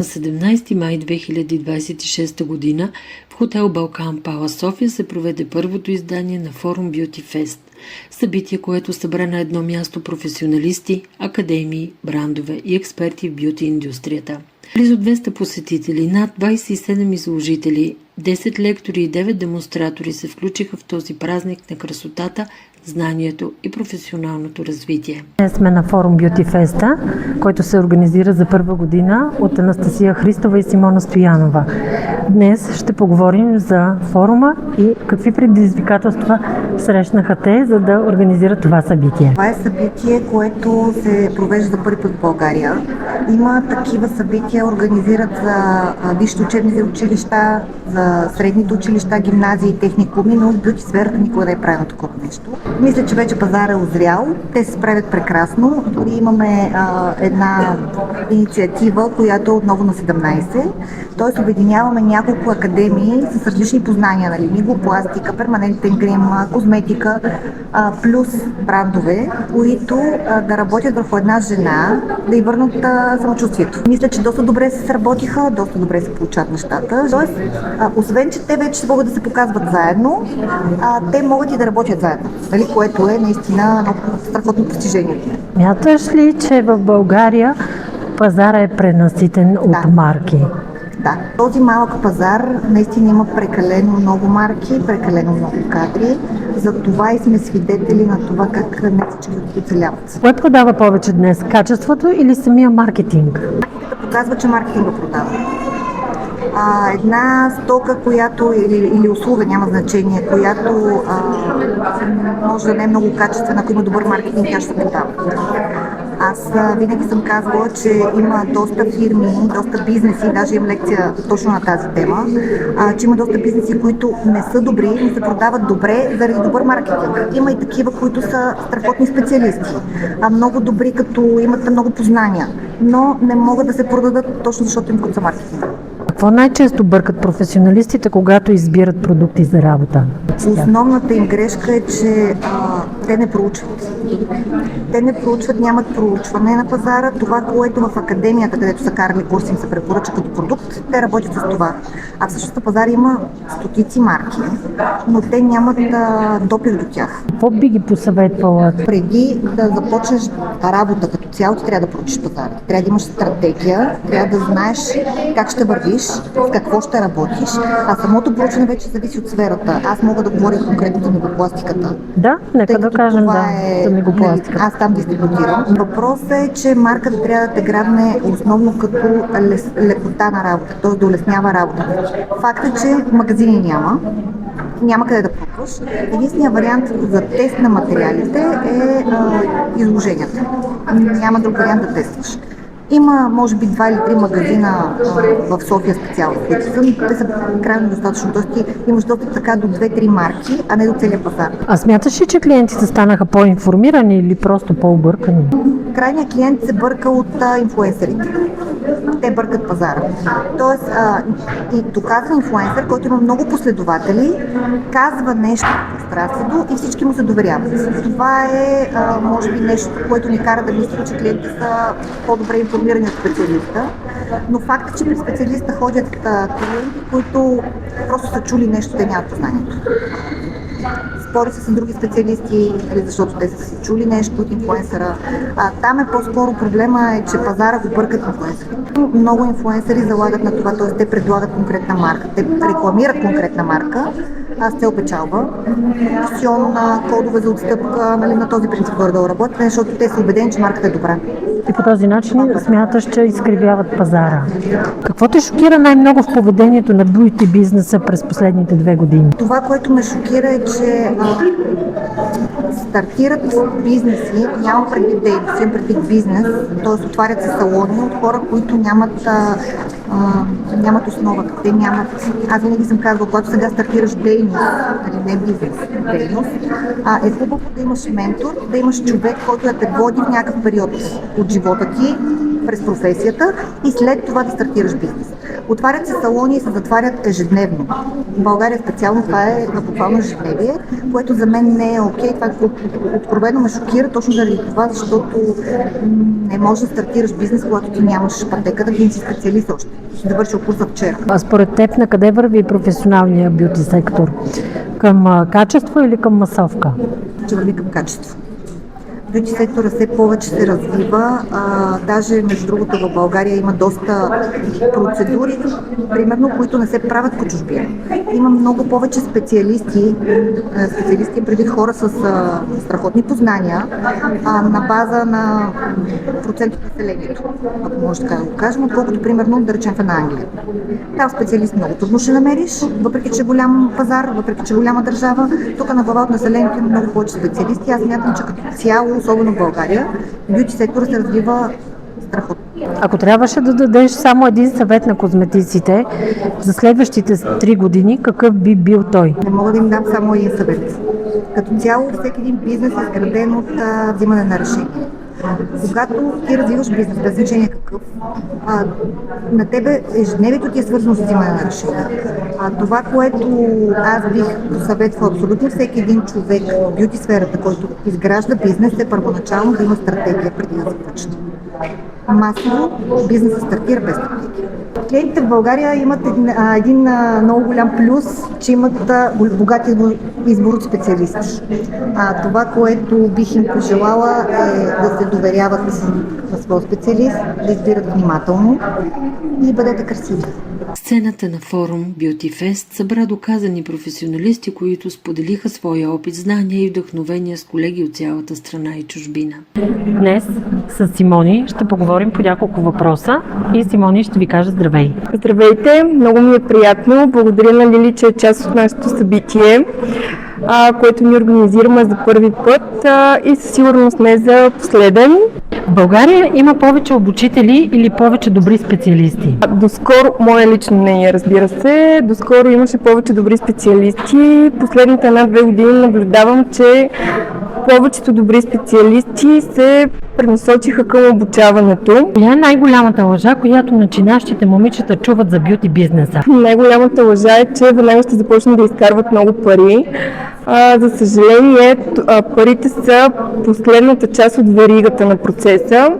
На 17 май 2026 година в хотел Балкан Палас София се проведе първото издание на форум Beauty Fest. Събитие, което събра на едно място професионалисти, академии, брандове и експерти в бюти индустрията. Близо 200 посетители, над 27 изложители, 10 лектори и 9 демонстратори се включиха в този празник на красотата, знанието и професионалното развитие. Днес сме на форум Beauty Fest, който се организира за първа година от Анастасия Христова и Симона Стоянова. Днес ще поговорим за форума и какви предизвикателства срещнаха те, за да организират това събитие. Това е събитие, което се провежда за първи път в България. Има такива събития, организират за висшите учебни училища, за средните училища, гимназии, техникуми, но в бюти сферата никога не е правено такова нещо. Мисля, че вече пазар е озрял. Те се справят прекрасно. Дори имаме една инициатива, която е отново на 17. Тоест обединяваме няколко академии с различни познания, нали, миглопластика, перманентен грим, козметика, плюс брандове, които да работят върху една жена, да й върнат самочувствието. Мисля, че доста добре се сработиха, доста добре се получат нещата. Тоест, освен, че те вече могат да се показват заедно, те могат и да работят заедно, нали, което е наистина много страхотно постижение. Мяташ ли, че в България пазара е пренаситен от марки? Да, този малък пазар наистина има прекалено много марки, прекалено много кадри. За това и сме свидетели на това как не всички оцеляват. Кое продава повече днес? Качеството или самия маркетинг? Маркетинга показва, че маркетинга продава. Една стока, която или услуга, няма значение, която може да не е много качествена, ако има добър маркетинг, тя ще се продава. Аз винаги съм казвала, че има доста фирми, доста бизнеси, даже имам лекция точно на тази тема, че има доста бизнеси, които не са добри, но се продават добре заради добър маркетинг. Има и такива, които са страхотни специалисти, много добри, като имат много познания, но не могат да се продадат точно защото им куца маркетинг. Какво най-често бъркат професионалистите, когато избират продукти за работа? Основната им грешка е, че те не проучват. Те не проучват, нямат проучване на пазара. Това, което в академията, където са карали курси, им се препоръча като продукт, те работят с това. А всъщност на пазара има стотици марки, но те нямат допир до тях. Какво би ги посъветвала? Преди да започнеш работа като цяло, ти трябва да проучиш пазара. Трябва да имаш стратегия, трябва да знаеш как ще вървиш, с какво ще работиш, а самото проучване вече зависи от сферата. Аз мога да говоря конкретно за миглопластиката. Да, нека да кажем за миглопластиката. Аз там дистрибутирам. Въпросът е, че марката трябва да те грабне основно като лекота на работа, т.е. да улеснява работата. Факт е, че магазини няма къде да пробваш. Единственият вариант за тест на материалите е изложенията. Няма друг вариант да тестваш. Има, може би, 2 или 3 магазина в София специално, които са, те са крайно достатъчно. Тоест ти имаш достъп така до 2-3 марки, а не до целия пазар. А смяташ ли, че клиентите станаха по-информирани или просто по-объркани? Крайният клиент се бърка от инфлуенсърите. Те бъркат пазара. Тоест, и доказан инфлуенсър, който има много последователи, казва нещо в пространството и всички му се доверяват. Това е, може би, нещо, което ни кара да мислим, че клиентите са по-добре информирани от специалиста. Но факт е, че при специалиста ходят клиенти, които просто са чули нещо, те нямат познанието. Спори се с други специалисти, защото те са си чули нещо от инфлуенсъра. Там е по-скоро проблема е, че пазара го бъркат инфлуенсърите. Много инфлуенсъри залагат на това, т.е. те предлагат конкретна марка, те рекламират конкретна марка, с цел печалба. Опцион, кодове за отстъпка, нали, на този принцип горе-долу работят, защото те са убедени, че марката е добра. И по този начин смяташ, че изкривяват пазара. Какво те шокира най-много в поведението на бюти бизнеса през последните 2 години? Това, което ме шокира е, че стартират бизнеси, нямам предвид дейност, имам предвид бизнес, т.е. отварят се салони от хора, които нямат основа. Те нямат. Аз винаги съм казвала, когато сега стартираш дейност, не бизнес, дейност, е хубаво да имаш ментор, да имаш човек, който да те води в някакъв период от живота ти, през професията и след това да стартираш бизнес. Отварят се салони и се затварят ежедневно. В България специално това е буквално ежедневие, което за мен не е окей. Това откровено ме шокира, точно заради това, защото не можеш да стартираш бизнес, когато ти нямаш пътека, да си специалист още. Ще завършил курса вчера. А според теб на къде върви професионалния бюти сектор? Към качество или към масовка? Ще върви към качество. Бюти сектора все повече се развива, даже между другото в България има доста процедури, примерно, които не се правят по чужбина. Има много повече специалисти преди хора с страхотни познания на база на процент от населението, ако може така да го кажем, отколкото примерно да речем в една Англия. Там специалист много трудно ще намериш, въпреки че е голям пазар, въпреки че е голяма държава, тук на глава от населението има много повече специалисти. Аз смятам, че като цяло, особено в България, бюти сектора се развива страхотно. Ако трябваше да дадеш само един съвет на козметиците за следващите 3 години, какъв би бил той? Не мога да им дам само един съвет. Като цяло, всеки един бизнес е изграден от взимане на решение. Когато ти развиваш бизнес, без значение какъв, на тебе ежедневието ти е свързано с взимане на решение. Това, което аз бих посъветвала абсолютно всеки един човек в бюти сферата, който изгражда бизнес, е първоначално да има стратегия преди да започне. Масово бизнесът стартира без стратегия. Клиентите в България имат един много голям плюс, че имат богат избор от специалисти. Това, което бих им пожелала, е да се доверяват на своя специалист, да избират внимателно и бъдете красиви. Сцената на форум Beauty Fest събра доказани професионалисти, които споделиха своя опит, знания и вдъхновения с колеги от цялата страна и чужбина. Днес с Симони ще поговорим по няколко въпроса и Симони ще ви каже здравей. Здравейте, много ми е приятно. Благодаря на Лили, че е част от нашето събитие, което ни организираме за първи път и със сигурност не за последен. В България има повече обучители или повече добри специалисти? Доскоро, мое лично мнение, разбира се, доскоро имаше повече добри специалисти. Последните 1-2 години наблюдавам, че повечето добри специалисти се пренасочиха към обучаването. Коя е най-голямата лъжа, която начинащите момичета чуват за бюти бизнеса? Най-голямата лъжа е, че веднага ще започнат да изкарват много пари. За съжаление, парите са последната част от веригата на процеса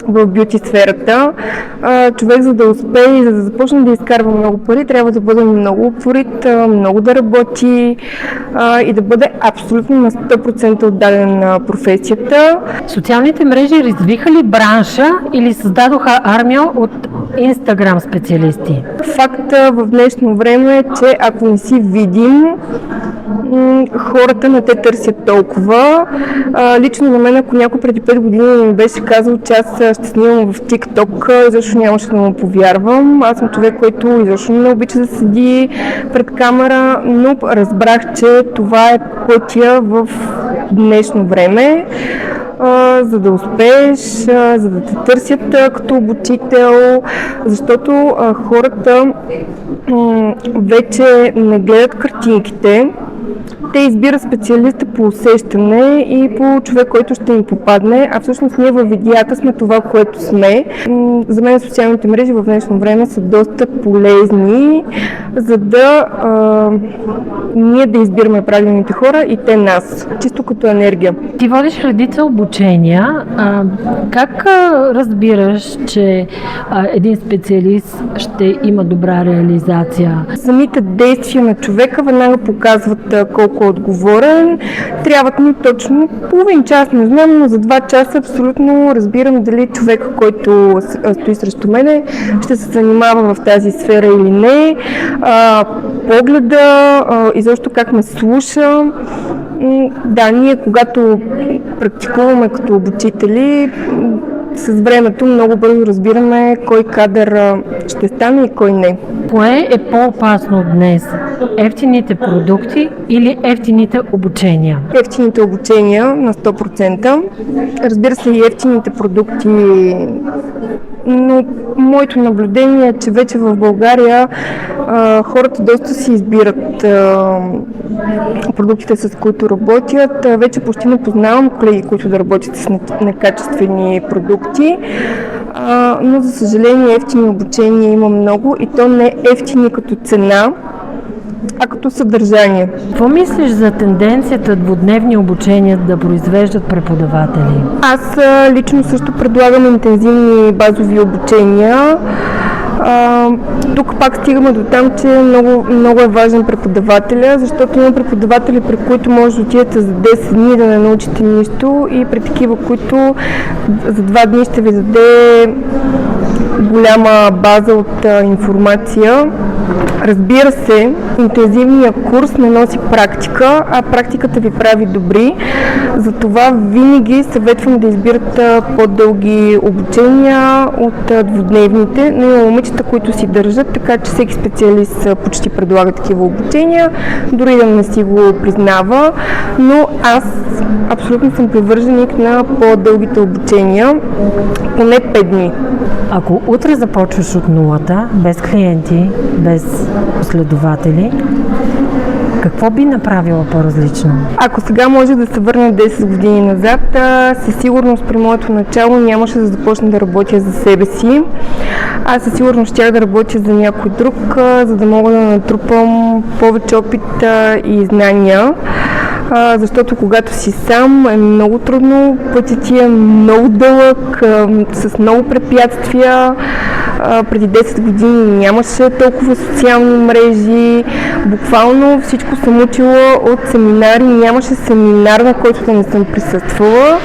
в бюти сферата. Човек, за да успее и за да започне да изкарва много пари, трябва да бъде много упорит, много да работи и да бъде абсолютно на 100% отдаден на професията. Социалните мрежи развиха ли бранша или създадоха армия от Инстаграм специалисти? Факта в днешно време е, че ако не си видим, хората не те търсят толкова. Лично на мен, ако някой преди 5 години ми беше казал, че аз ще снимам в TikTok, защо нямаше да му повярвам. Аз съм човек, който изобщо не обича да седи пред камера, но разбрах, че това е пътя в днешно време. За да успееш, за да те търсят като обучител, защото хората вече не гледат картинките. Те избират специалиста по усещане и по човек, който ще им попадне, а всъщност ние във видеята сме това, което сме. За мен социалните мрежи в днешно време са доста полезни, за да ние да избираме правилните хора и те нас, чисто като енергия. Ти водиш редица обучения. Как разбираш, че един специалист ще има добра реализация? Самите действия на човека веднага показват колко е отговорен. Трябват ми точно половин час, не знам, но за 2 часа абсолютно разбирам дали човек, който стои срещу мене, ще се занимава в тази сфера или не. Погледа, изобщо как ме слуша. Да, ние когато практикуваме като обучители, с времето много бързо разбираме кой кадър ще стане и кой не. Кое е по-опасно днес? Евтините продукти или евтините обучения? Евтините обучения на 100%. Разбира се, и евтините продукти, но моето наблюдение е, че вече в България хората доста си избират продуктите, с които работят. Вече почти не познавам колеги, които да работят с некачествени продукти. но за съжаление ефтини обучения има много и то не ефтини като цена, а като съдържание. Какво мислиш за тенденцията двудневни обучения да произвеждат преподаватели? Аз лично също предлагам интензивни базови обучения. Тук пак стигаме до там, че много е важен преподавателя, защото има преподаватели, при които може да отидете за 10 дни да не научите нищо и при такива, които за 2 дни ще ви даде голяма база от информация. Разбира се, интензивният курс не носи практика, а практиката ви прави добри. Затова винаги съветвам да избират по-дълги обучения от двудневните, но има момичета, които си държат, така че всеки специалист почти предлага такива обучения, дори да не си го признава, но аз абсолютно съм привърженик на по-дългите обучения, поне 5 дни. Ако утре започваш от нулата, без клиенти, без последователи, какво би направила по-различно? Ако сега може да се върна 10 години назад, със сигурност при моето начало нямаше да започна да работя за себе си. Аз със сигурност щях да работя за някой друг, за да мога да натрупам повече опит и знания. Защото когато си сам е много трудно, пътят ти е много дълъг, с много препятствия. Преди 10 години нямаше толкова социални мрежи, буквално всичко съм учила от семинари, нямаше семинар, на който да не съм присъствала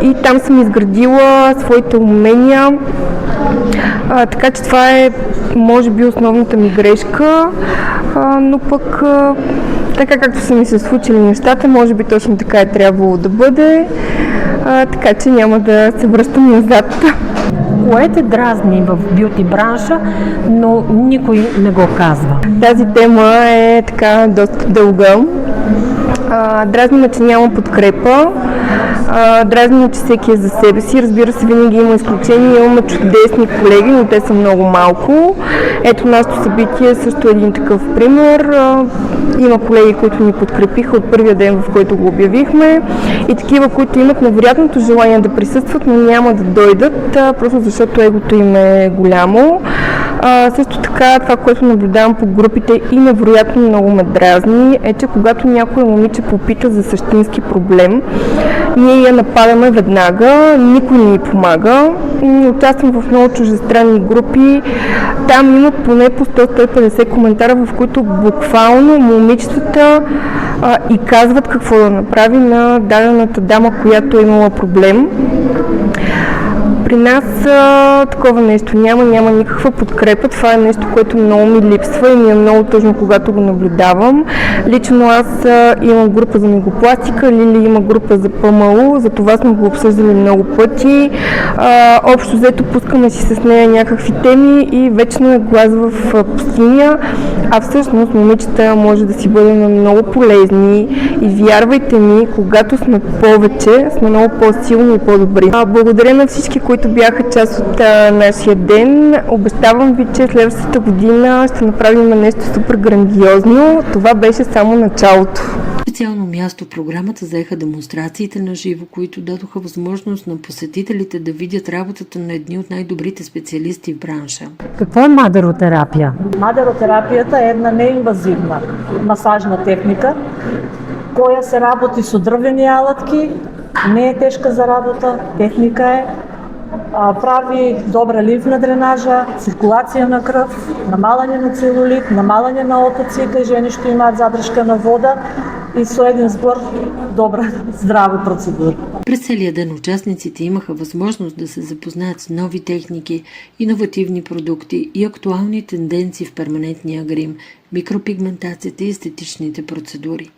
и там съм изградила своите умения. Така че това е, може би, основната ми грешка, но пък така както са ми се случили нещата, може би точно така е трябвало да бъде, така че няма да се връщам назад. Кое те дразни в бюти бранша, но никой не го казва? Тази тема е така доста дълга. Дразни ме, че няма подкрепа. Дразни ме, че всеки е за себе си. Разбира се, винаги има изключения. Имаме чудесни колеги, но те са много малко. Ето, нашето събитие е също един такъв пример. Има колеги, които ни подкрепиха от първия ден, в който го обявихме, и такива, които имат невероятното желание да присъстват, но няма да дойдат, просто защото егото им е голямо. Също така, това, което наблюдавам по групите и невероятно много ме дразни, е, че когато някой момиче попита за същински проблем, ние я нападаме веднага, никой не ни помага. Участвам в много чуждестранни групи, там има поне по 100-150 коментара, в които буквално момичетата и казват какво да направи на дадената дама, която е имала проблем. При нас такова нещо няма никаква подкрепа. Това е нещо, което много ми липсва и ми е много тъжно, когато го наблюдавам. Лично аз имам група за мигопластика, Лили има група за ПМУ, за това сме го обсъждали много пъти. Общо взето пускаме си с нея някакви теми и вечно е глас в пустиня, а всъщност момичета може да си бъдем много полезни и вярвайте ми, когато сме повече, сме много по-силни и по-добри. Благодаря на всички, които бяха част от нашия ден. Обещавам ви, че следващата година ще направим нещо супер грандиозно. Това беше само началото. Специално място в програмата заеха демонстрациите на живо, които дадоха възможност на посетителите да видят работата на едни от най-добрите специалисти в бранша. Какво е мадеротерапия? Мадеротерапията е една неинвазивна масажна техника, koja се работи с дървени алатки, не е тежка за работа, техника е, прави добра ливна дренажа, циркулация на кръв, намаляне на целулит, намаляне на отоци, кај жени што имаат задршка на вода и со един збор добра, здрава процедура. През целия ден участниците имаха възможност да се запознаят с нови техники, иновативни продукти и актуални тенденции в перманентния грим, микропигментацията и естетичните процедури.